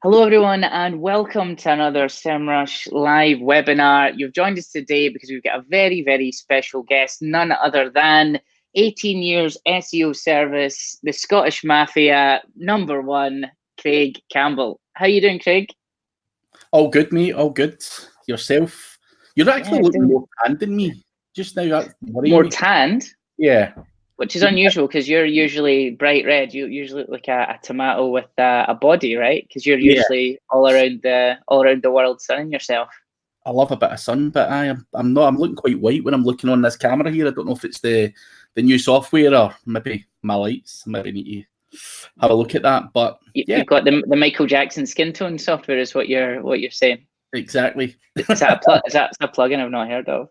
Hello, everyone, and welcome to another Semrush live webinar. You've joined us today because we've got a very, very special guest, none other than 18 years SEO service, the Scottish Mafia, #1, Craig Campbell. How are you doing, Craig? All good, mate. All good. Yourself? You're actually looking more tanned than me just now. That's more tanned? Yeah. Which is unusual because you're usually bright red. You usually look like a tomato with a body, right? Because you're usually all around the world sunning yourself. I love a bit of sun, but I'm looking quite white when I'm looking on this camera here. I don't know if it's the new software or maybe my lights. I maybe need to have a look at that. But You've got the Michael Jackson skin tone software, is what you're saying. Exactly. Is that a plugin I've not heard of?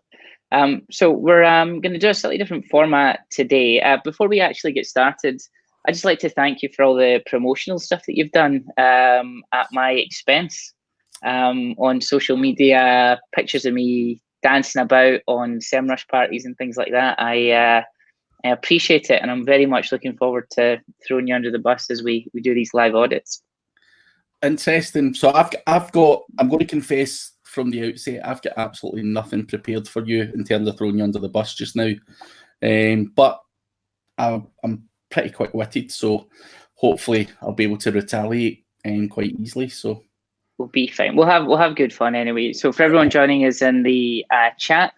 So we're going to do a slightly different format today. Before we actually get started, I'd just like to thank you for all the promotional stuff that you've done at my expense on social media, pictures of me dancing about on Semrush parties and things like that. I appreciate it, and I'm very much looking forward to throwing you under the bus as we do these live audits. Interesting. So I'm going to confess from the outset, I've got absolutely nothing prepared for you in terms of throwing you under the bus just now. But I'm pretty quick-witted, so hopefully I'll be able to retaliate quite easily. So we'll be fine. We'll have good fun anyway. So for everyone joining us in the chat,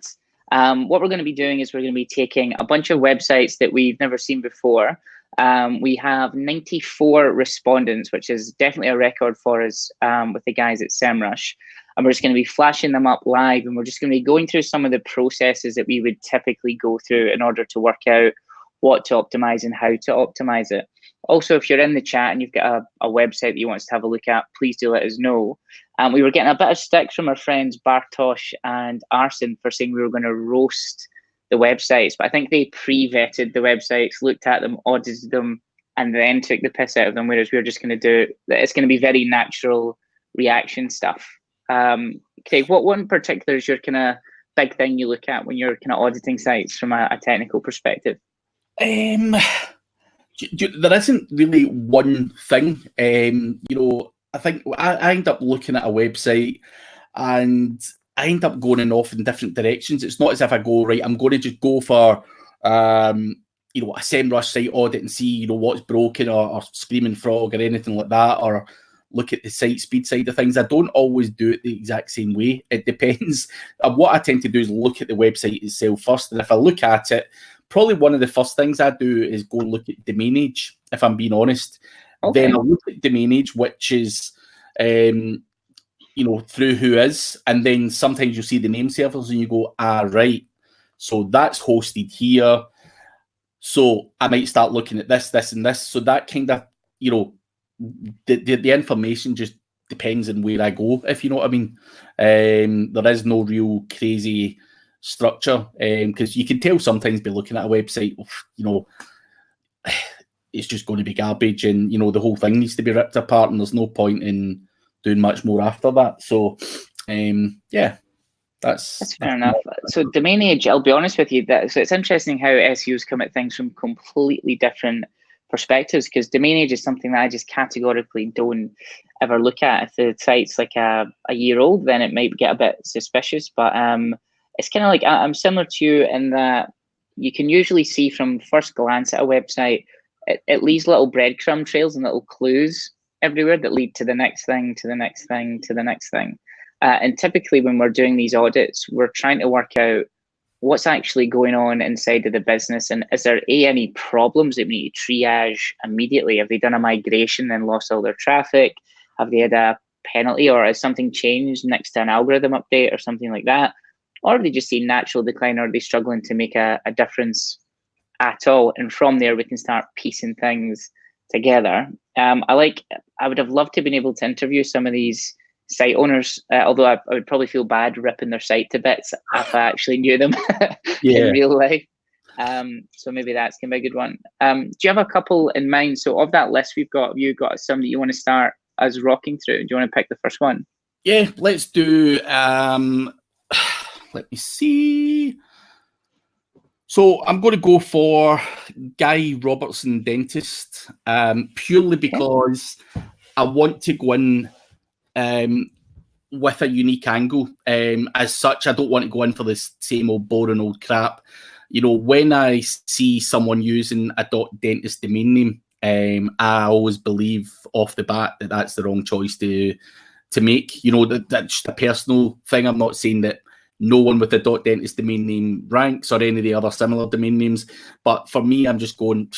what we're going to be doing is we're going to be taking a bunch of websites that we've never seen before. We have 94 respondents, which is definitely a record for us with the guys at Semrush. And we're just going to be flashing them up live, and we're just going to be going through some of the processes that we would typically go through in order to work out what to optimize and how to optimize it. Also, if you're in the chat and you've got a website that you want us to have a look at, please do let us know. We were getting a bit of stick from our friends Bartosz and Arsen for saying we were going to roast the websites, but I think they pre-vetted the websites, looked at them, audited them, and then took the piss out of them, whereas we're just going to do, it's going to be very natural reaction stuff. Okay, what one in particular is your kind of big thing you look at when you're kind of auditing sites from a technical perspective? There isn't really one thing. I think I end up looking at a website and I end up going off in different directions. It's not as if I go, right, I'm going to just go for, a Semrush site audit and see, what's broken or Screaming Frog or anything like that, or look at the site speed side of things. I don't always do it the exact same way. It depends. What I tend to do is look at the website itself first. And if I look at it, probably one of the first things I do is go look at domain age, if I'm being honest. Okay. Then I'll look at domain age, which is, through Whois. And then sometimes you see the name servers and you go, right, so that's hosted here. So I might start looking at this, and this. So that kind of, the information just depends on where I go, if you know what I mean. There is no real crazy structure, because you can tell sometimes by looking at a website, it's just going to be garbage, and the whole thing needs to be ripped apart, and there's no point in doing much more after that. So that's fair enough. So domain age, I'll be honest with you, so it's interesting how SEOs come at things from completely different perspectives, because domain age is something that I just categorically don't ever look at. If the site's like a year old, then it might get a bit suspicious, but it's kind of like, I'm similar to you in that you can usually see from first glance at a website, it leaves little breadcrumb trails and little clues everywhere that lead to the next thing, to the next thing, to the next thing. And typically when we're doing these audits, we're trying to work out what's actually going on inside of the business, and is there any problems that we need to triage immediately? Have they done a migration and lost all their traffic? Have they had a penalty, or has something changed next to an algorithm update or something like that? Or have they just seen natural decline, or are they struggling to make a difference at all? And from there, we can start piecing things together. I would have loved to have been able to interview some of these site owners, although I would probably feel bad ripping their site to bits if I actually knew them in real life. So maybe that's gonna be a good one. Do you have a couple in mind? So of that list we've got, have you got some that you want to start us rocking through? Do you want to pick the first one? Yeah, let's do, let me see. So I'm going to go for Guy Robertson Dentist, purely because I want to go in with a unique angle. As such, I don't want to go in for this same old boring old crap. You know, when I see someone using a .dentist domain name, I always believe off the bat that that's the wrong choice to make. You know, that's just a personal thing. I'm not saying that no one with a .dentist domain name ranks or any of the other similar domain names, but for me, I'm just going,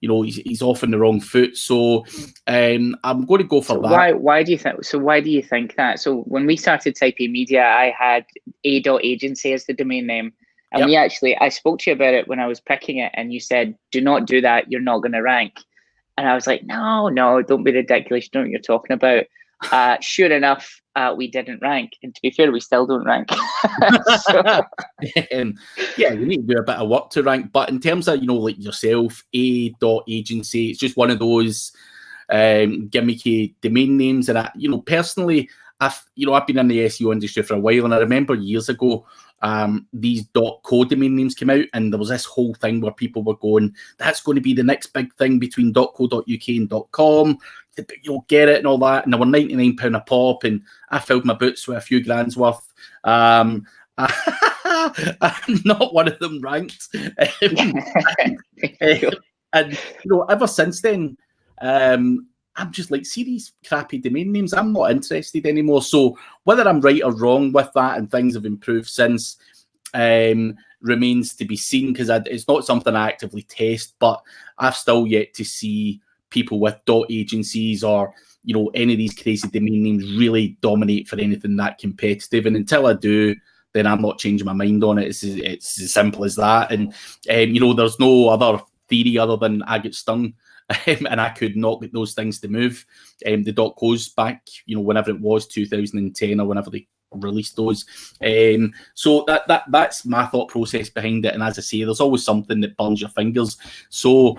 you know, he's off on the wrong foot. So I'm going to go for that. Why do you think? So why do you think that? So when we started Type Media, I had a.agency as the domain name, and I spoke to you about it when I was picking it, and you said, "Do not do that. You're not going to rank." And I was like, "No, don't be ridiculous. You know what you're talking about." Sure enough, we didn't rank, and to be fair, we still don't rank. Yeah, you need to do a bit of work to rank. But in terms of, you know, like yourself, a.agency, it's just one of those gimmicky domain names. And you know, personally, I've been in the SEO industry for a while, and I remember years ago, these .co domain names came out, and there was this whole thing where people were going, "That's going to be the next big thing between .co.uk and .com." You'll get it and all that, and they were £99 a pop, and I filled my boots with a few grand's worth. I'm not one of them ranked. And you know, ever since then, I'm just like, see these crappy domain names, I'm not interested anymore. So whether I'm right or wrong with that, and things have improved since, remains to be seen, because it's not something I actively test, but I've still yet to see people with .agencies or, you know, any of these crazy domain names really dominate for anything that competitive. And until I do, then I'm not changing my mind on it. It's as simple as that. And you know, there's no other theory other than I get stung and I could not get those things to move. The .co's back, you know, whenever it was 2010 or whenever they released those. So that's my thought process behind it. And as I say, there's always something that burns your fingers. So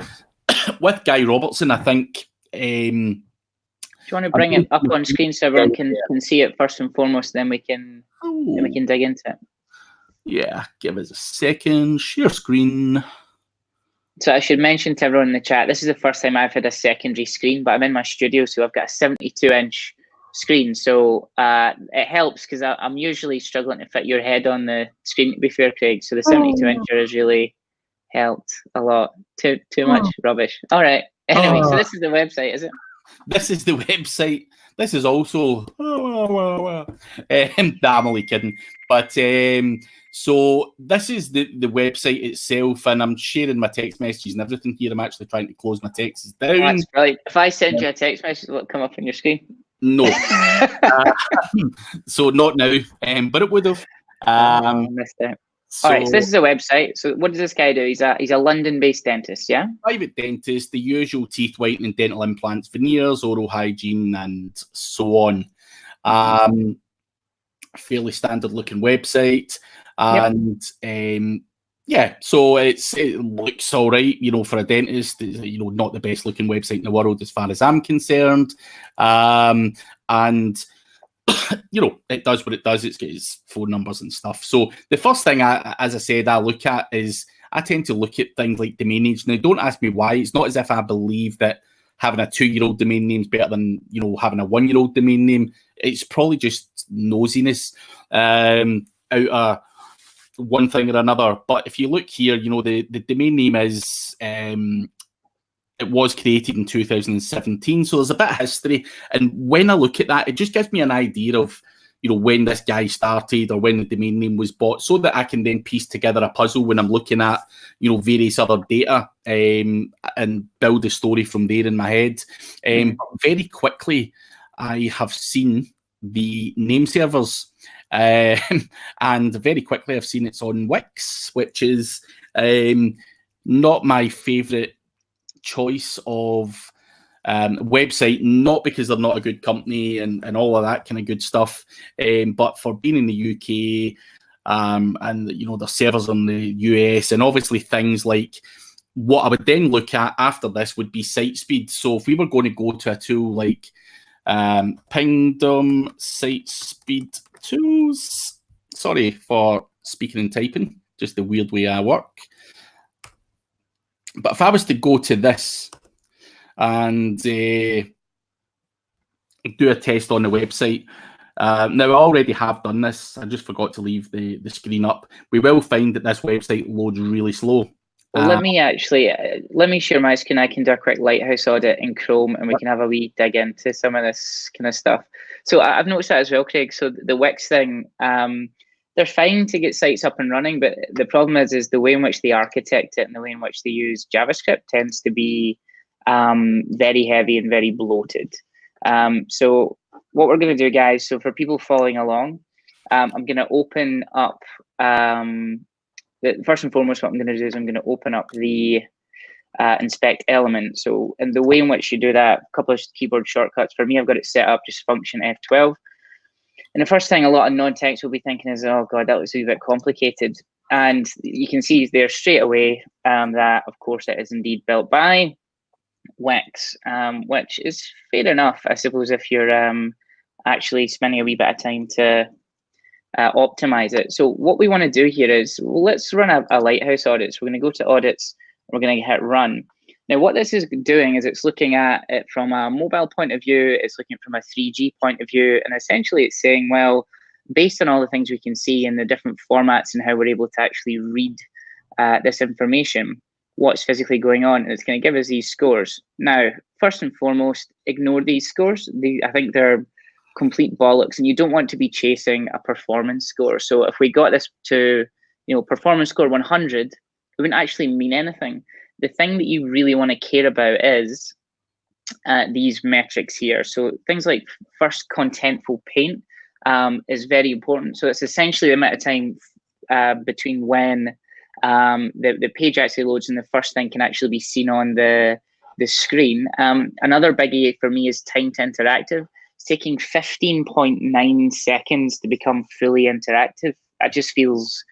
with Guy Robertson, I think. Do you want to bring it up on screen so everyone can see it first and foremost? Then we can dig into it. Yeah, give us a second. Share screen. So I should mention to everyone in the chat, this is the first time I've had a secondary screen, but I'm in my studio, so I've got a 72-inch screen. So it helps because I'm usually struggling to fit your head on the screen, to be fair, Craig. So the 72-incher has really helped a lot. Too much rubbish. All right. Anyway, so this is the website, is it? This is the website. This is also I'm only kidding. But so this is the website itself, and I'm sharing my text messages and everything here. I'm actually trying to close my texts down. That's brilliant. If I send you a text message, will it come up on your screen? No. So not now, but it would have. Missed it. All right, so this is a website. So what does this guy do? He's a London-based dentist, yeah? Private dentist, the usual teeth whitening, dental implants, veneers, oral hygiene, and so on. Fairly standard-looking website. And, yeah, so it looks all right, you know, for a dentist. You know, not the best-looking website in the world as far as I'm concerned. And... you know, it does what it does. It's got its phone numbers and stuff. So the first thing, as I said, I look at is I tend to look at things like domain age. Now, don't ask me why. It's not as if I believe that having a 2-year-old domain name is better than, you know, having a 1-year-old domain name. It's probably just nosiness out of one thing or another. But if you look here, you know, the domain name is... it was created in 2017, so there's a bit of history. And when I look at that, it just gives me an idea of, you know, when this guy started or when the domain name was bought, so that I can then piece together a puzzle when I'm looking at, you know, various other data and build a story from there in my head. Very quickly, I have seen the name servers, and very quickly I've seen it's on Wix, which is not my favourite choice of website, not because they're not a good company and all of that kind of good stuff, but for being in the UK, and, you know, the servers in the US, and obviously things like what I would then look at after this would be site speed. So if we were going to go to a tool like Pingdom Site Speed Tools, sorry for speaking and typing, just the weird way I work. But if I was to go to this and do a test on the website. Now, I already have done this. I just forgot to leave the screen up. We will find that this website loads really slow. Well, let me share my screen. I can do a quick lighthouse audit in Chrome, and we can have a wee dig into some of this kind of stuff. So I've noticed that as well, Craig. So the Wix thing, they're fine to get sites up and running, but the problem is the way in which they architect it and the way in which they use JavaScript tends to be very heavy and very bloated. So what we're going to do, guys, so for people following along, I'm going to open up, first and foremost, what I'm going to do is I'm going to open up the inspect element. So, and the way in which you do that, a couple of keyboard shortcuts. For me, I've got it set up, just function F12. And the first thing a lot of non-techs will be thinking is, oh God, that looks a bit complicated. And you can see there straight away that, of course, it is indeed built by Wix, which is fair enough, I suppose, if you're actually spending a wee bit of time to optimize it. So what we want to do here is, well, let's run a lighthouse audit. So we're going to go to audits, we're going to hit run. Now what this is doing is it's looking at it from a mobile point of view, it's looking from a 3G point of view, and essentially it's saying, well, based on all the things we can see in the different formats and how we're able to actually read this information, what's physically going on, and it's going to give us these scores. Now, first and foremost, ignore these scores. I think they're complete bollocks, and you don't want to be chasing a performance score. So if we got this to, performance score 100, it wouldn't actually mean anything. The thing that you really want to care about is these metrics here. So things like first contentful paint is very important. So it's essentially the amount of time between when the page actually loads and the first thing can actually be seen on the screen. Another biggie for me is time to interactive. It's taking 15.9 seconds to become fully interactive. That just feels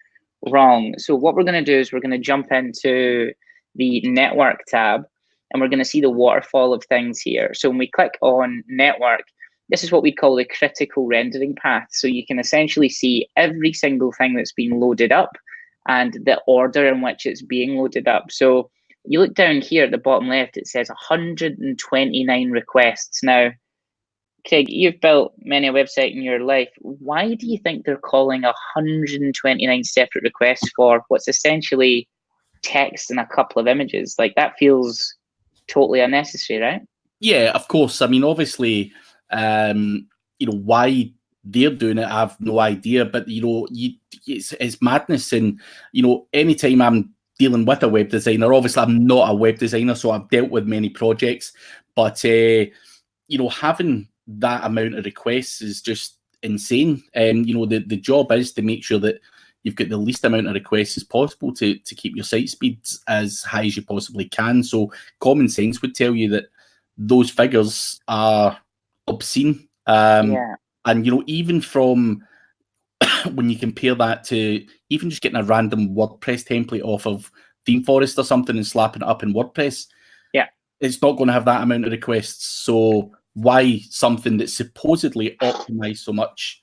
wrong. So what we're going to do is we're going to jump into the network tab, and we're going to see the waterfall of things here. So when we click on network, this is what we call the critical rendering path. So you can essentially see every single thing that's been loaded up and the order in which it's being loaded up. So you look down here at the bottom left, it says 129 requests. Now, Craig, you've built many a website in your life. Why do you think they're calling 129 separate requests for what's essentially text and a couple of images? Like, that feels totally unnecessary, right? Yeah, of course. I mean, obviously, why they're doing it, I have no idea. But it's madness. And anytime I'm dealing with a web designer, obviously I'm not a web designer, so I've dealt with many projects. But having that amount of requests is just insane. And the job is to make sure that you've got the least amount of requests as possible to keep your site speeds as high as you possibly can. So common sense would tell you that those figures are obscene. Yeah. And even from when you compare that to even just getting a random WordPress template off of ThemeForest or something and slapping it up in WordPress, yeah, it's not going to have that amount of requests. So why something that's supposedly optimized so much?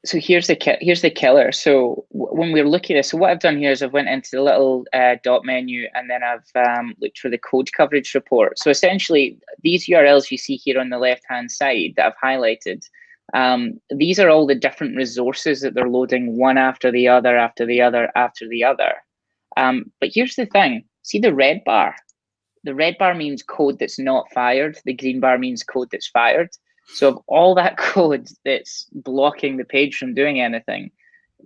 So here's the killer. So when we're looking at this, so what I've done here is I've went into the little dot menu, and then I've looked for the code coverage report. So essentially, these URLs you see here on the left-hand side that I've highlighted, these are all the different resources that they're loading one after the other, after the other, after the other. But here's the thing. See the red bar? The red bar means code that's not fired. The green bar means code that's fired. So of all that code that's blocking the page from doing anything,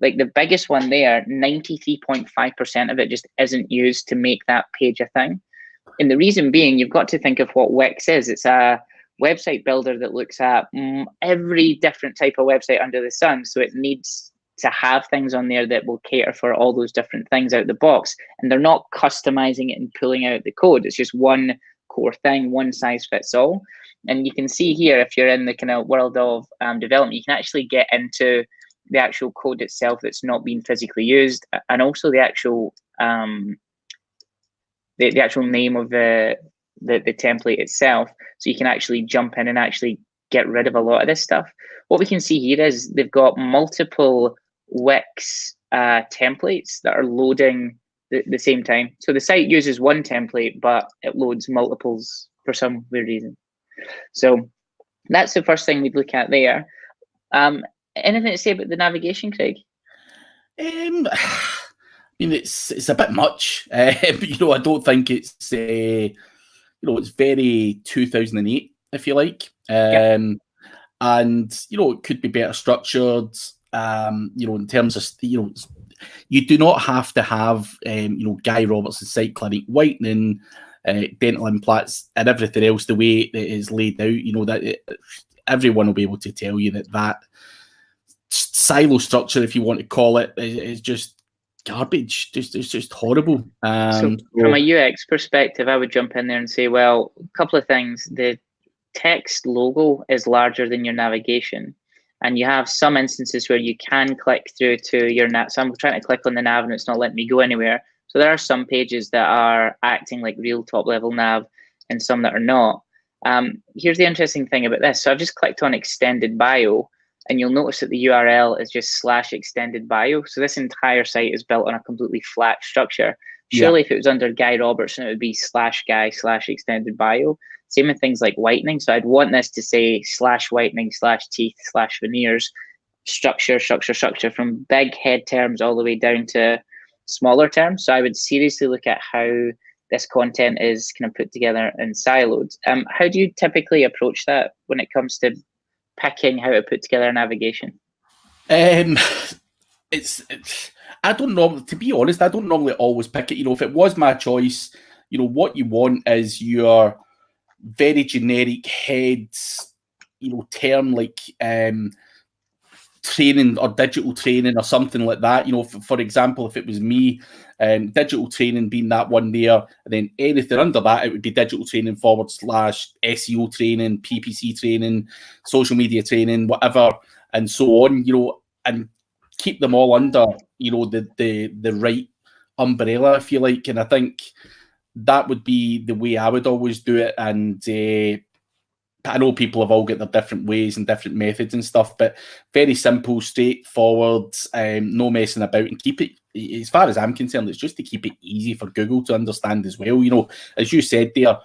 like the biggest one there, 93.5% of it just isn't used to make that page a thing. And the reason being, you've got to think of what Wix is. It's a website builder that looks at every different type of website under the sun. So it needs to have things on there that will cater for all those different things out the box. And they're not customizing it and pulling out the code. It's just one core thing, one size fits all. And you can see here, if you're in the kind of world of development, you can actually get into the actual code itself that's not being physically used, and also the actual the actual name of the template itself. So you can actually jump in and actually get rid of a lot of this stuff. What we can see here is they've got multiple Wix templates that are loading the same time. So the site uses one template, but it loads multiples for some weird reason. So That's the first thing we'd look at there. Anything to say about the navigation, Craig? I mean, it's a bit much. You know, I don't think it's you know, it's very 2008, if you like. And you know, it could be better structured. You know, in terms of, you know, you do not have to have you know, Guy Robertson's site clinic whitening, dental implants, and everything else the way it is laid out. You know, that everyone will be able to tell you that silo structure, if you want to call it, is just garbage. It's just horrible. So from a UX perspective, I would jump in there and say, well, a couple of things. The text logo is larger than your navigation. And you have some instances where you can click through to your nav. So I'm trying to click on the nav and it's not letting me go anywhere. So there are some pages that are acting like real top level nav and some that are not. Here's the interesting thing about this. So I've just clicked on extended bio, and you'll notice that the URL is just /extended bio. So this entire site is built on a completely flat structure. Surely if it was under Guy Robertson, it would be /guy/extended bio. Same with things like whitening. So I'd want this to say /whitening/teeth/veneers, structure, from big head terms all the way down to smaller terms. So I would seriously look at how this content is kind of put together and siloed. How do you typically approach that when it comes to picking how to put together a navigation? It's I don't normally, to be honest, I don't normally always pick it. You know, if it was my choice, you know, what you want is your very generic heads, you know, term like training or digital training or something like that. You know, for example, if it was me, digital training being that one there, and then anything under that, it would be digital training / SEO training, PPC training, social media training, whatever, and so on. You know, and keep them all under, you know, the right umbrella, if you like. And I think that would be the way I would always do it. And I know people have all got their different ways and different methods and stuff, but very simple, straightforward, no messing about, and keep it, as far as I'm concerned, it's just to keep it easy for Google to understand as well. You know, as you said there,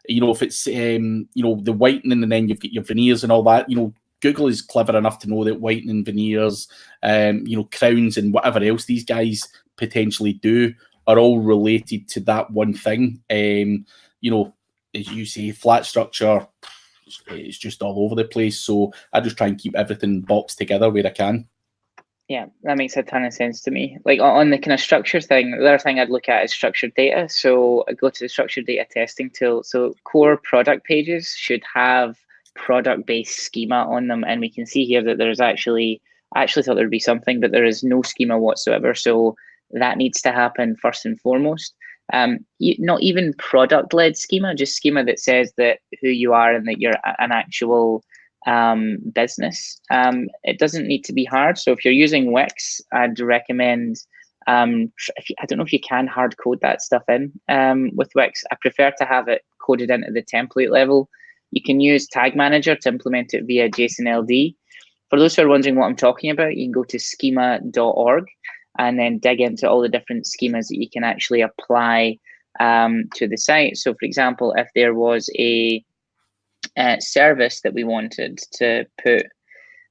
you know, if it's, you know, the whitening and then you've got your veneers and all that, you know, Google is clever enough to know that whitening, veneers, you know, crowns and whatever else these guys potentially do are all related to that one thing. You know, as you say, flat structure, it's just all over the place. So I just try and keep everything boxed together where I can. Yeah, that makes a ton of sense to me. Like on the kind of structure thing, the other thing I'd look at is structured data. So I go to the structured data testing tool. So core product pages should have product-based schema on them. And we can see here that there's I actually thought there'd be something, but there is no schema whatsoever. So that needs to happen first and foremost. Not even product-led schema, just schema that says that who you are and that you're an actual business. It doesn't need to be hard. So if you're using Wix, I'd recommend, I don't know if you can hard code that stuff in with Wix. I prefer to have it coded into the template level. You can use Tag Manager to implement it via JSON-LD. For those who are wondering what I'm talking about, you can go to schema.org and then dig into all the different schemas that you can actually apply to the site. So for example, if there was a service that we wanted to put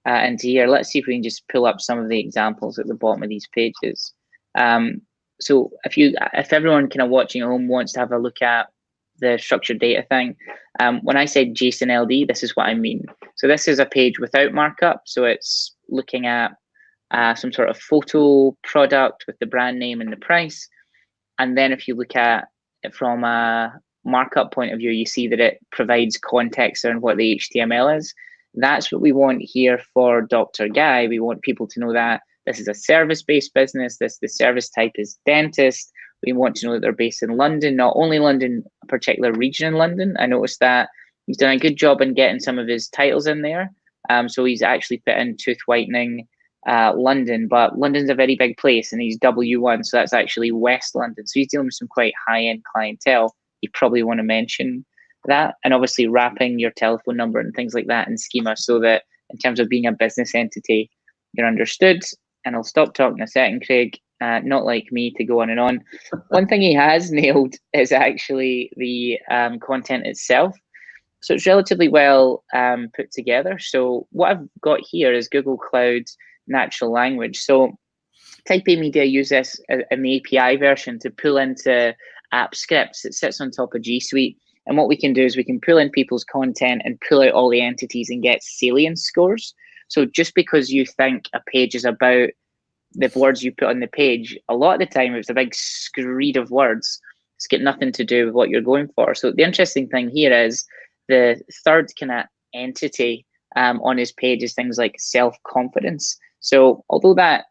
into here, let's see if we can just pull up some of the examples at the bottom of these pages. So if everyone kind of watching at home wants to have a look at the structured data thing, when I said JSON-LD, this is what I mean. So this is a page without markup. So it's looking at some sort of photo product with the brand name and the price. And then if you look at it from a markup point of view, you see that it provides context on what the HTML is. That's what we want here for Dr. Guy. We want people to know that this is a service-based business. The service type is dentist. We want to know that they're based in London, not only London, a particular region in London. I noticed that he's done a good job in getting some of his titles in there. So he's actually put in tooth whitening London, but London's a very big place and he's W1, so that's actually West London. So he's dealing with some quite high-end clientele. You probably want to mention that, and obviously wrapping your telephone number and things like that in schema so that in terms of being a business entity, you're understood. And I'll stop talking a second, Craig. Not like me to go on and on. One thing he has nailed is actually the content itself. So it's relatively well put together. So what I've got here is Google Cloud natural language. So Type A Media use this in the API version to pull into app scripts. It sits on top of G Suite. And what we can do is we can pull in people's content and pull out all the entities and get salience scores. So just because you think a page is about the words you put on the page, a lot of the time it's a big screed of words. It's got nothing to do with what you're going for. So the interesting thing here is the third kind of entity on his page is things like self-confidence. So although that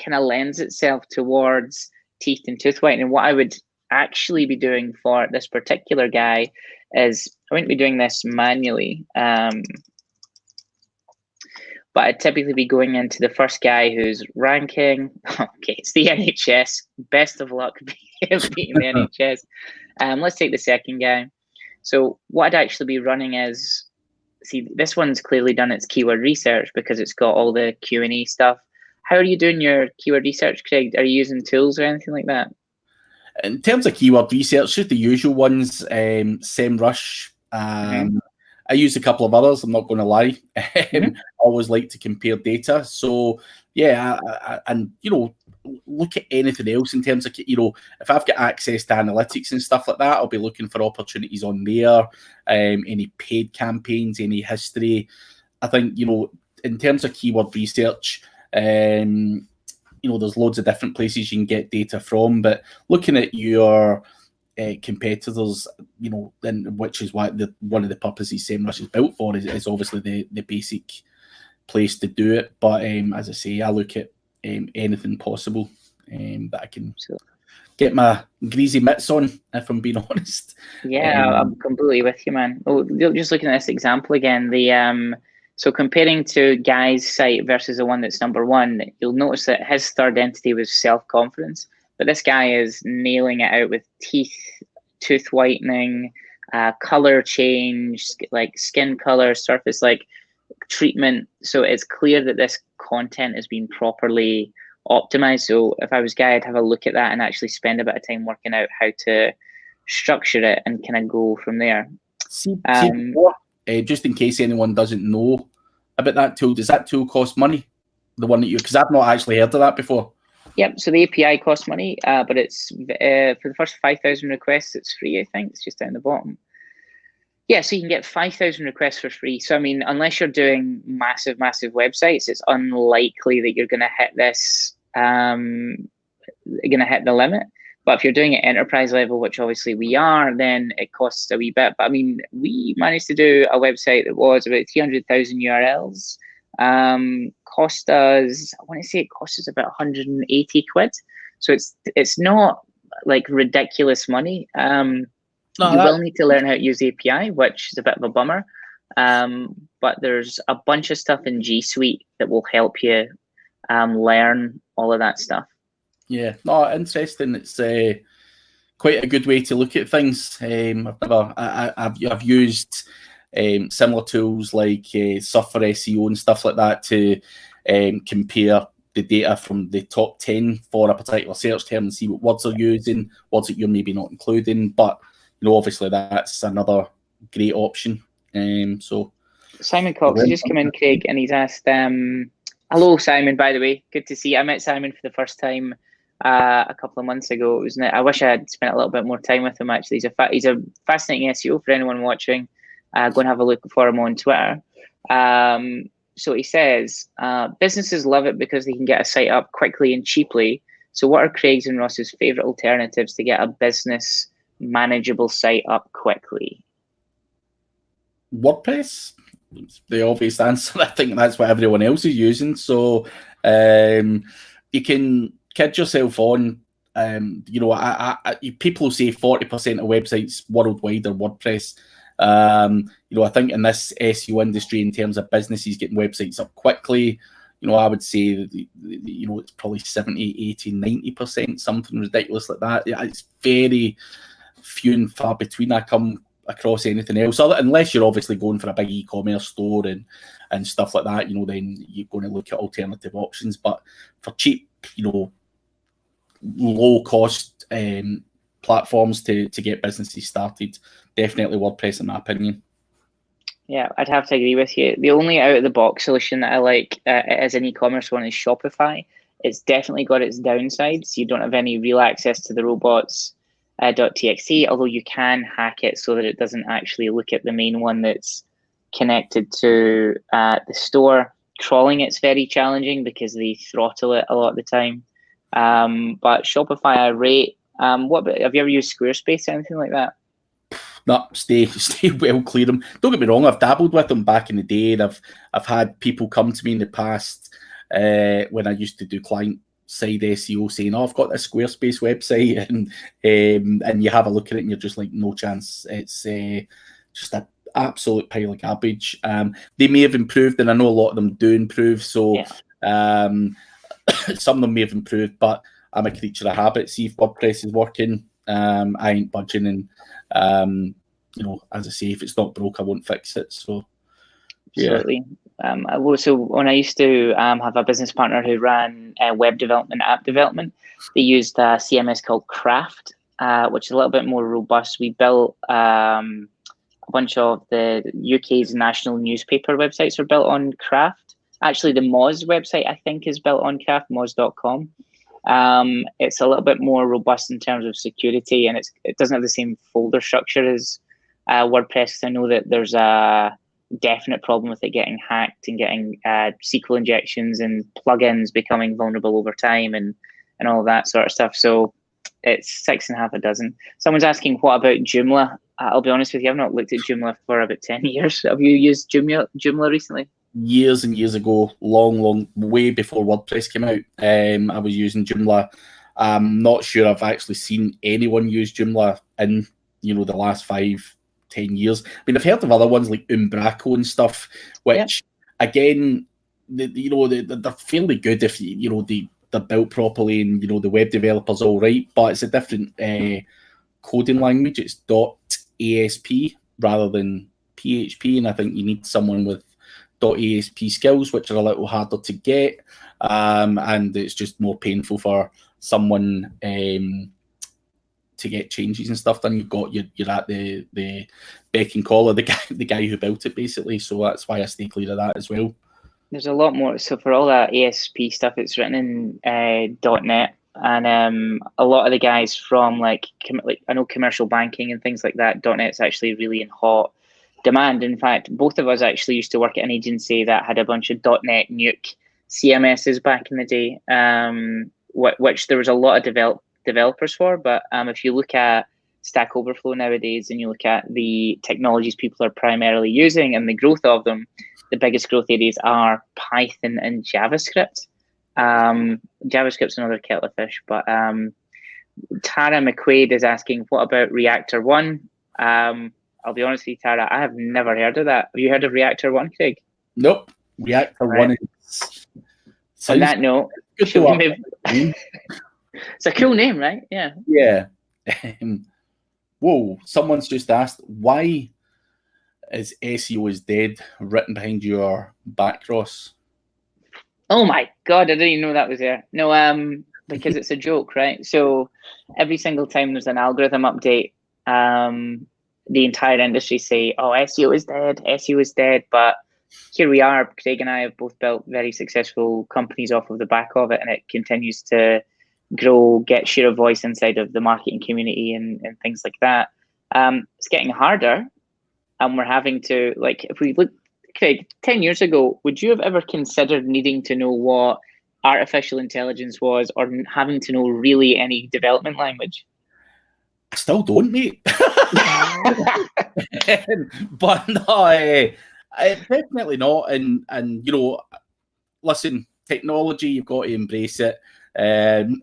kind of lends itself towards teeth and tooth whitening, what I would actually be doing for this particular guy is I wouldn't be doing this manually. But I'd typically be going into the first guy who's ranking. Okay, it's the NHS. Best of luck beating the NHS. Let's take the second guy. So what I'd actually be running is, see, this one's clearly done its keyword research because it's got all the Q&A stuff. How are you doing your keyword research, Craig? Are you using tools or anything like that? In terms of keyword research, just the usual ones, Semrush. I use a couple of others, I'm not going to lie. I always like to compare data. So, yeah, and, look at anything else in terms of, if I've got access to analytics and stuff like that, I'll be looking for opportunities on there, any paid campaigns, any history. I think, in terms of keyword research, there's loads of different places you can get data from, but looking at your competitors, and which is why one of the purposes Semrush is built for is obviously the basic place to do it. But as I say, I look at anything possible that I can get my greasy mitts on, if I'm being honest. Yeah, I'm completely with you, man. Oh, just looking at this example again, so comparing to Guy's site versus the one that's number one, you'll notice that his third entity was self-confidence. But this guy is nailing it out with teeth, tooth whitening, color change, like skin color, surface like treatment. So it's clear that this content has been properly optimized. So if I was Guy, I'd have a look at that and actually spend a bit of time working out how to structure it and kind of go from there. Just in case anyone doesn't know about that tool, does that tool cost money? The one that because I've not actually heard of that before. Yep, so the API costs money, but it's for the first 5,000 requests, it's free, I think. It's just down the bottom. Yeah, so you can get 5,000 requests for free. So, I mean, unless you're doing massive, massive websites, it's unlikely that you're going to hit this, you're going to hit the limit. But if you're doing it enterprise level, which obviously we are, then it costs a wee bit. But, I mean, we managed to do a website that was about 300,000 URLs. Cost us, I want to say it cost us about 180 quid. So it's not like ridiculous money. You will need to learn how to use the API, which is a bit of a bummer. But there's a bunch of stuff in G Suite that will help you learn all of that stuff. Yeah, no, interesting. It's quite a good way to look at things. I've used similar tools like Suffer SEO and stuff like that to compare the data from the top 10 for a particular search term and see what words they're using, words that you're maybe not including. But obviously that's another great option. So Simon Cox has just come in, Craig, and he's asked, hello Simon, by the way, good to see you. I met Simon for the first time a couple of months ago. I wish I had spent a little bit more time with him actually. He's a fascinating SEO for anyone watching. Go and have a look for him on Twitter. So he says, businesses love it because they can get a site up quickly and cheaply. So what are Craig's and Ross's favorite alternatives to get a business manageable site up quickly? WordPress. It's the obvious answer. I think that's what everyone else is using. So you can kid yourself on. People say 40% of websites worldwide are WordPress. I think in this SEO industry, in terms of businesses getting websites up quickly, I would say that, it's probably 70, 80, 90%, something ridiculous like that. Yeah, it's very few and far between I come across anything else, unless you're obviously going for a big e-commerce store and stuff like that, then you're going to look at alternative options. But for cheap, low cost platforms to get businesses started, definitely WordPress in my opinion. Yeah, I'd have to agree with you. The only out of the box solution that I like as an e-commerce one is Shopify. It's definitely got its downsides. You don't have any real access to the robots .txt, although you can hack it so that it doesn't actually look at the main one that's connected to the store. Crawling it's very challenging because they throttle it a lot of the time. But Shopify I rate. Have you ever used Squarespace or anything like that? No, stay well clear of them. Don't get me wrong, I've dabbled with them back in the day, and I've had people come to me in the past when I used to do client side SEO saying, "Oh, I've got this Squarespace website," and you have a look at it and you're just like, no chance. It's just an absolute pile of garbage. They may have improved, and I know a lot of them do improve. So some of them may have improved, but I'm a creature of habit. See if WordPress is working, I ain't budging, and as I say, if it's not broke, I won't fix it. So absolutely. So when I used to have a business partner who ran web development, app development, they used a CMS called Craft, which is a little bit more robust. We built a bunch of the UK's national newspaper websites are built on Craft. Actually, the Moz website, I think, is built on Craft, moz.com. It's a little bit more robust in terms of security, and it doesn't have the same folder structure as WordPress. I know that there's a definite problem with it getting hacked and getting SQL injections and plugins becoming vulnerable over time and all of that sort of stuff. So it's 6.5 a dozen. Someone's asking, what about Joomla? I'll be honest with you, I've not looked at Joomla for about 10 years. Have you used Joomla recently? Years and years ago, long, way before WordPress came out, I was using Joomla. I'm not sure I've actually seen anyone use Joomla in the last 5-10 years. I mean, I've heard of other ones like Umbraco and stuff, which again, they're fairly good if they're built properly and the web developer's all right. But it's a different coding language. It's .asp rather than PHP, and I think you need someone with .asp skills, which are a little harder to get, and it's just more painful for someone to get changes and stuff done. You're at the beck and call of the guy who built it, basically. So that's why I stay clear of that as well. There's a lot more. So for all that ASP stuff, it's written in .NET, and a lot of the guys from like I know commercial banking and things like that, .NET's actually really in hot demand. In fact, both of us actually used to work at an agency that had a bunch of .NET Nuke CMSs back in the day, which there was a lot of developers for. But if you look at Stack Overflow nowadays and you look at the technologies people are primarily using and the growth of them, the biggest growth areas are Python and JavaScript. JavaScript's another kettle of fish. But Tara McQuaid is asking, what about Reactor 1? I'll be honest with you, Tara, I have never heard of that. Have you heard of Reactor 1, Craig? Nope. Reactor 1 is... On that note, it's a cool name, right? Yeah. Yeah. Whoa, someone's just asked, why is SEO is dead written behind your back, Ross? Oh my God, I didn't even know that was there. No, because it's a joke, right? So every single time there's an algorithm update, the entire industry say, oh, SEO is dead, SEO is dead. But here we are, Craig and I have both built very successful companies off of the back of it, and it continues to grow, get share of voice inside of the marketing community and things like that. It's getting harder, and we're having to, like, if we look, Craig, 10 years ago, would you have ever considered needing to know what artificial intelligence was, or having to know really any development language? I still don't, mate. But no, definitely not. And listen, technology, you've got to embrace it, and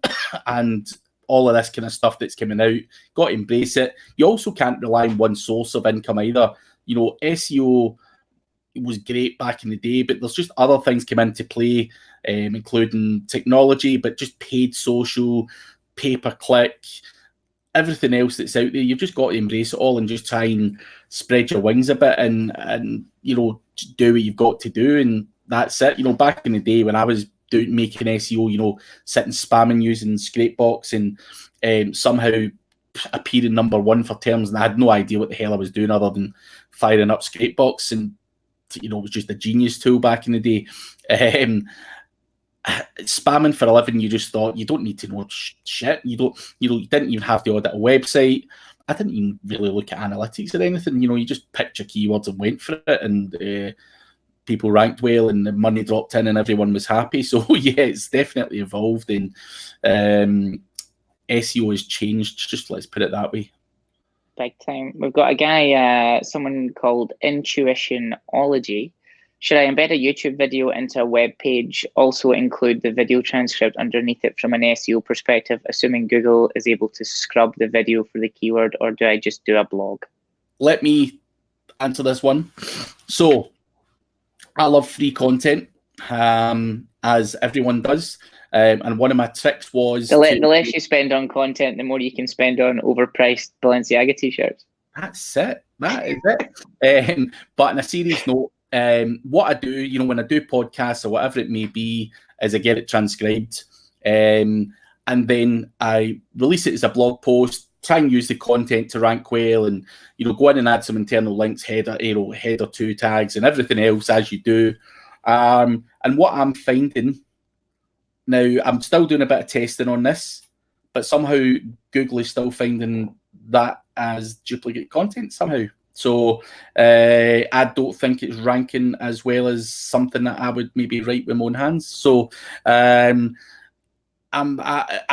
all of this kind of stuff that's coming out, got to embrace it. You also can't rely on one source of income either. SEO was great back in the day, but there's just other things come into play, including technology, but just paid social, pay-per-click, everything else that's out there. You've just got to embrace it all and just try and spread your wings a bit and do what you've got to do, and that's it. Back in the day when I was making SEO, sitting spamming using Scrapebox and somehow appearing #1 for terms, and I had no idea what the hell I was doing other than firing up Scrapebox, and it was just a genius tool back in the day. Spamming for a living, you just thought you don't need to know shit. You didn't even have to audit a website. I didn't even really look at analytics or anything. You just picked your keywords and went for it, and people ranked well, and the money dropped in, and everyone was happy. So yeah, it's definitely evolved, and SEO has changed. Just let's put it that way. Big time. We've got a guy, someone called Intuitionology. Should I embed a YouTube video into a web page, also include the video transcript underneath it from an SEO perspective, assuming Google is able to scrub the video for the keyword, or do I just do a blog? Let me answer this one. So, I love free content, as everyone does. And one of my tricks was... The less you spend on content, the more you can spend on overpriced Balenciaga t-shirts. That's it. That is it. But on a serious note, what I do, when I do podcasts or whatever it may be, is I get it transcribed, and then I release it as a blog post, try and use the content to rank well, and go in and add some internal links, header 2 tags, and everything else as you do. And what I'm finding now, I'm still doing a bit of testing on this, but somehow Google is still finding that as duplicate content somehow. So I don't think it's ranking as well as something that I would maybe write with my own hands. So I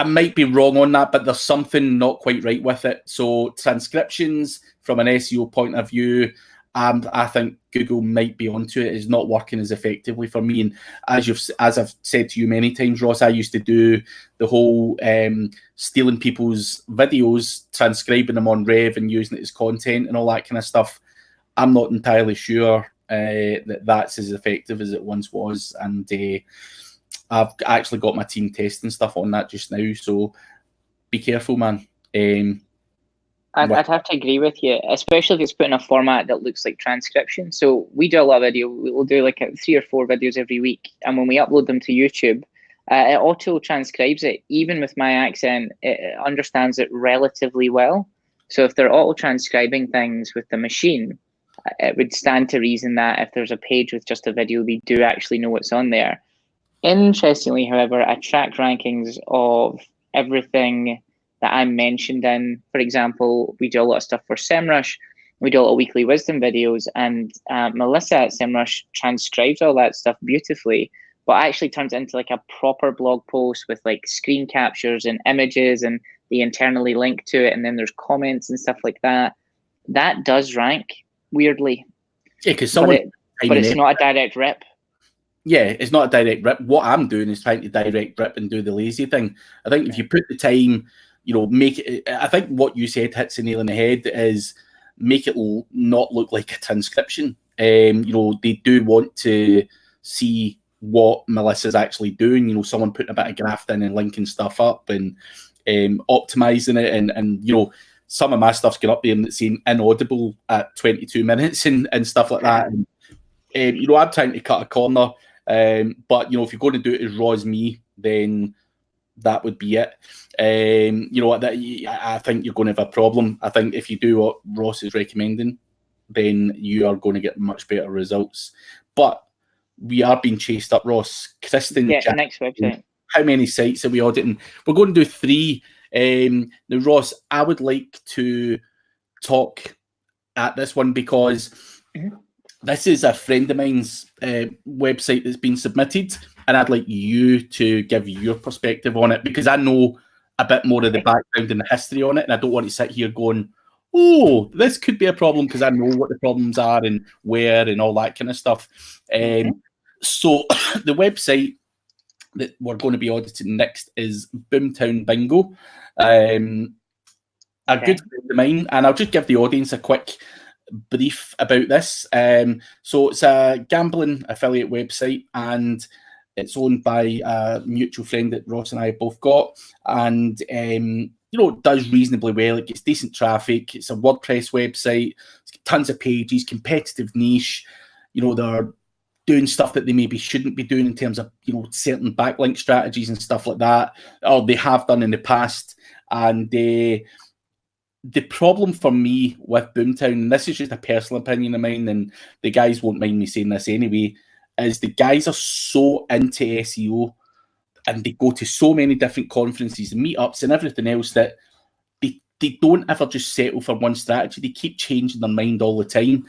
might be wrong on that, but there's something not quite right with it. So transcriptions from an SEO point of view, I think Google might be onto it. It's not working as effectively for me. And as I've said to you many times, Ross, I used to do the whole stealing people's videos, transcribing them on Rev and using it as content and all that kind of stuff. I'm not entirely sure that that's as effective as it once was. And I've actually got my team testing stuff on that just now. So be careful, man. I'd have to agree with you, especially if it's put in a format that looks like transcription. So we do a lot of video. We'll do like 3 or 4 videos every week. And when we upload them to YouTube, it auto transcribes it. Even with my accent, it understands it relatively well. So if they're auto transcribing things with the machine, it would stand to reason that if there's a page with just a video, they do actually know what's on there. Interestingly, however, I track rankings of everything that I'm mentioned in. For example, we do a lot of stuff for Semrush. We do a lot of weekly wisdom videos, and Melissa at Semrush transcribes all that stuff beautifully, but actually turns it into like a proper blog post with like screen captures and images, and they internally link to it, and then there's comments and stuff like that. That does rank weirdly. Yeah, because but it's not a direct rip. Yeah, it's not a direct rip. What I'm doing is trying to direct rip and do the lazy thing. I think if you put the time, make it. I think what you said hits the nail on the head, is make it not look like a transcription. They do want to see what Melissa's actually doing. Someone putting a bit of graft in and linking stuff up and optimizing it, and some of my stuff's got up there and it's saying inaudible at 22 minutes and stuff like that. And, I'm trying to cut a corner, but if you're going to do it as raw as me, then that would be it. I think you're going to have a problem. I think if you do what Ross is recommending, then you are going to get much better results. But we are being chased up, Ross. Kristen, yeah, next website. How many sites are we auditing? We're going to do 3. Now, Ross, I would like to talk at this one because this is a friend of mine's website that's been submitted, and I'd like you to give your perspective on it, because I know a bit more of the background and the history on it, and I don't want to sit here going, oh, this could be a problem, because I know what the problems are and where and all that kind of stuff. So the website that we're going to be auditing next is Boomtown Bingo, a good friend of mine, and I'll just give the audience a quick brief about this. So it's a gambling affiliate website, and it's owned by a mutual friend that Ross and I both got, and it does reasonably well. It gets decent traffic. It's a WordPress website. It's got tons of pages, competitive niche. They're doing stuff that they maybe shouldn't be doing in terms of certain backlink strategies and stuff like that, or they have done in the past. And the problem for me with Boomtown, and this is just a personal opinion of mine, and the guys won't mind me saying this anyway, is the guys are so into SEO and they go to so many different conferences and meetups and everything else that they don't ever just settle for one strategy. They keep changing their mind all the time.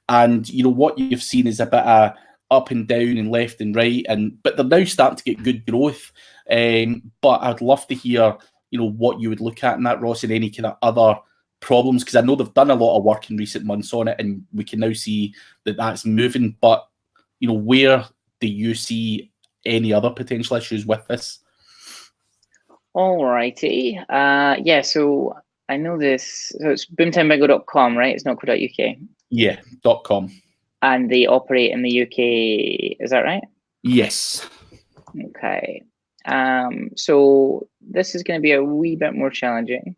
And you know what you've seen is a bit of up and down and left and right, but they're now starting to get good growth. But I'd love to hear, you know, what you would look at in that, Ross, and any kind of other problems, because I know they've done a lot of work in recent months on it, and we can now see that that's moving. But you know, where do you see any other potential issues with this? Alrighty. Yeah, so I know this. So it's boomtownbingo.com, right? It's not co.uk. Yeah, .com. And they operate in the UK, is that right? Yes. Okay. So this is going to be a wee bit more challenging.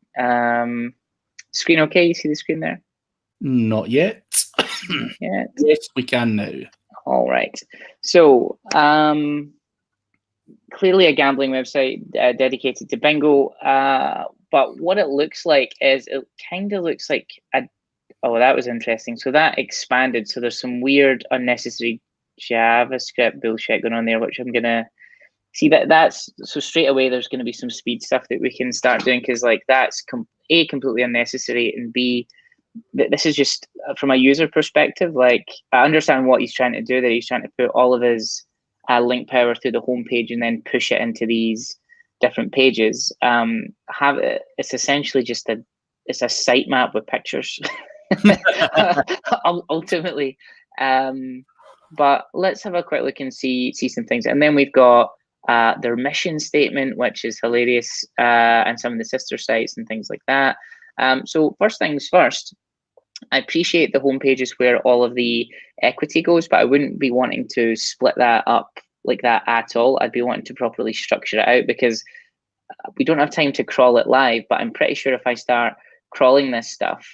Screen okay? You see the screen there? Not yet. Not yet. Yes, we can now. All right. So clearly a gambling website dedicated to bingo. But what it looks like is it kind of looks like oh, that was interesting. So that expanded. So there's some weird, unnecessary JavaScript bullshit going on there, which I'm gonna see that's so straight away. There's going to be some speed stuff that we can start doing, because like that's completely unnecessary, and B, this is just from a user perspective. Like, I understand what he's trying to do there. He's trying to put all of his link power through the homepage and then push it into these different pages. It's essentially just a sitemap with pictures. Ultimately, but let's have a quick look and see some things. And then we've got their mission statement, which is hilarious, and some of the sister sites and things like that. So first things first, I appreciate the homepage is where all of the equity goes, but I wouldn't be wanting to split that up like that at all. I'd be wanting to properly structure it out, because we don't have time to crawl it live, but I'm pretty sure if I start crawling this stuff,